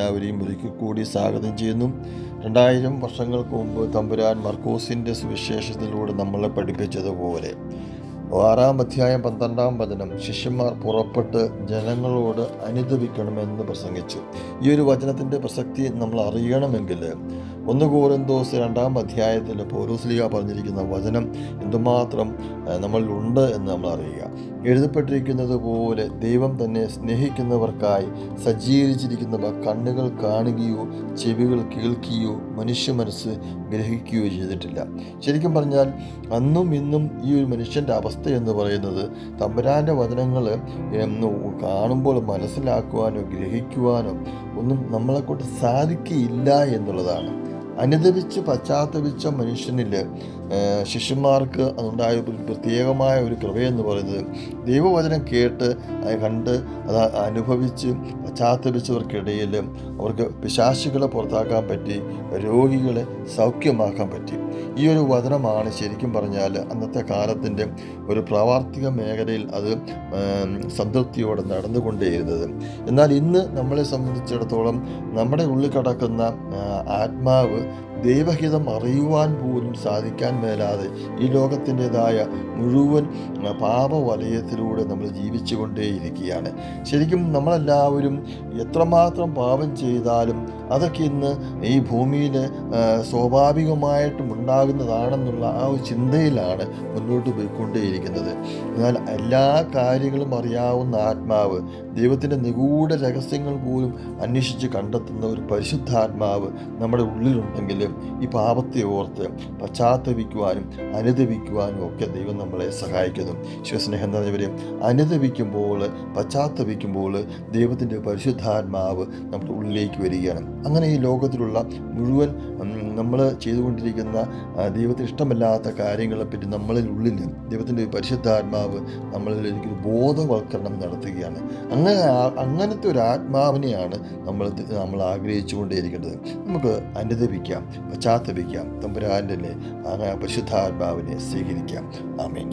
എല്ലാവരെയും ഒരിക്കൽ കൂടി സ്വാഗതം ചെയ്യുന്നു. 2000 വർഷങ്ങൾക്ക് മുമ്പ് തമ്പുരാൻ മർക്കോസിൻ്റെ സുവിശേഷത്തിലൂടെ നമ്മളെ പഠിപ്പിച്ചതുപോലെ 6-ാം അധ്യായം 12-ാം വചനം, ശിഷ്യന്മാർ പുറപ്പെട്ട് ജനങ്ങളോട് അനുതപിക്കണമെന്ന് പ്രസംഗിച്ചു. ഈ ഒരു വചനത്തിൻ്റെ പ്രസക്തി നമ്മൾ അറിയണമെങ്കിൽ 1 കൊരിന്ത്യർ 2-ാം അധ്യായത്തിൽ പൗലോസ്ലീഹ പറഞ്ഞിരിക്കുന്ന വചനം എന്തുമാത്രം നമ്മളിലുണ്ട് എന്ന് നമ്മൾ അറിയുക. എഴുതപ്പെട്ടിരിക്കുന്നത് പോലെ ദൈവം തന്നെ സ്നേഹിക്കുന്നവർക്കായി സജ്ജീകരിച്ചിരിക്കുന്നവ കണ്ണുകൾ കാണുകയോ ചെവികൾ കേൾക്കുകയോ മനുഷ്യ മനസ്സ് ഗ്രഹിക്കുകയോ ചെയ്തിട്ടില്ല. ശരിക്കും പറഞ്ഞാൽ അന്നും ഇന്നും ഈ ഒരു മനുഷ്യൻ്റെ അവസ്ഥ എന്ന് പറയുന്നത് തമ്പുരാൻ്റെ വചനങ്ങൾ കാണുമ്പോൾ മനസ്സിലാക്കുവാനോ ഗ്രഹിക്കുവാനോ ഒന്നും നമ്മളെക്കൊണ്ട് സാധിക്കുകയില്ല എന്നുള്ളതാണ്. അനുദപിച്ച് പശ്ചാത്തപിച്ച മനുഷ്യനിൽ ശിഷ്യന്മാർക്ക് അതുണ്ടായ ഒരു പ്രത്യേകമായ ഒരു കൃപയെന്ന് പറയുന്നത് ദൈവവചനം കേട്ട് കണ്ട് അത് അനുഭവിച്ച് പശ്ചാത്തപിച്ചവർക്കിടയിൽ അവർക്ക് പിശാചുകളെ പുറത്താക്കാൻ പറ്റി, രോഗികളെ സൗഖ്യമാക്കാൻ പറ്റി. ഈ ഒരു വചനമാണ് ശരിക്കും പറഞ്ഞാൽ അന്നത്തെ കാലത്തിൻ്റെ ഒരു പ്രാവർത്തിക മേഖലയിൽ അത് സംതൃപ്തിയോടെ നടന്നുകൊണ്ടേയിരുന്നത്. എന്നാൽ ഇന്ന് നമ്മളെ സംബന്ധിച്ചിടത്തോളം നമ്മുടെ ഉള്ളിൽ കിടക്കുന്ന ആത്മാവ് ദൈവഹിതം അറിയുവാൻ പോലും സാധിക്കാൻ മേലാതെ ഈ ലോകത്തിൻ്റെതായ മുഴുവൻ പാപവലയത്തിലൂടെ നമ്മൾ ജീവിച്ചു കൊണ്ടേയിരിക്കുകയാണ്. ശരിക്കും നമ്മളെല്ലാവരും എത്രമാത്രം പാപം ചെയ്താലും അതൊക്കെ ഇന്ന് ഈ ഭൂമിയിൽ സ്വാഭാവികമായിട്ടും ഉണ്ടാകുന്നതാണെന്നുള്ള ആ ഒരു ചിന്തയിലാണ് മുന്നോട്ട് പോയിക്കൊണ്ടേയിരിക്കുന്നത്. എന്നാൽ എല്ലാ കാര്യങ്ങളും അറിയാവുന്ന ആത്മാവ്, ദൈവത്തിൻ്റെ നിഗൂഢ രഹസ്യങ്ങൾ പോലും അന്വേഷിച്ച് കണ്ടെത്തുന്ന ഒരു പരിശുദ്ധാത്മാവ് നമ്മുടെ ഉള്ളിലുണ്ടെങ്കിൽ ഈ പാപത്തെ ഓർത്ത് പശ്ചാത്തപിക്കുവാനും അനുദപിക്കുവാനും ഒക്കെ ദൈവം നമ്മളെ സഹായിക്കുന്നു. ശിവസ്നേഹം നിറഞ്ഞവരെ, അനുദപിക്കുമ്പോൾ പശ്ചാത്തപിക്കുമ്പോൾ ദൈവത്തിൻ്റെ പരിശുദ്ധാത്മാവ് നമ്മുടെ ഉള്ളിലേക്ക് വരികയാണ്. അങ്ങനെ ഈ ലോകത്തിലുള്ള മുഴുവൻ നമ്മൾ ചെയ്തുകൊണ്ടിരിക്കുന്ന ദൈവത്തിന് ഇഷ്ടമല്ലാത്ത കാര്യങ്ങളെപ്പറ്റി നമ്മളിൽ ഉള്ളിൽ ദൈവത്തിൻ്റെ പരിശുദ്ധാത്മാവ് നമ്മളിൽ ഒരു ബോധവൽക്കരണം നടത്തുകയാണ്. അങ്ങനത്തെ ഒരു ആത്മാവിനെയാണ് നമ്മൾ ആഗ്രഹിച്ചു കൊണ്ടേയിരിക്കേണ്ടത്. നമുക്ക് അനുദപിക്കാം, പശ്ചാത്തപിക്കാം, തമ്പുരാൻ്റെ പരിശുദ്ധാത്മാവിനെ സ്വീകരിക്കാം. ആമേൻ.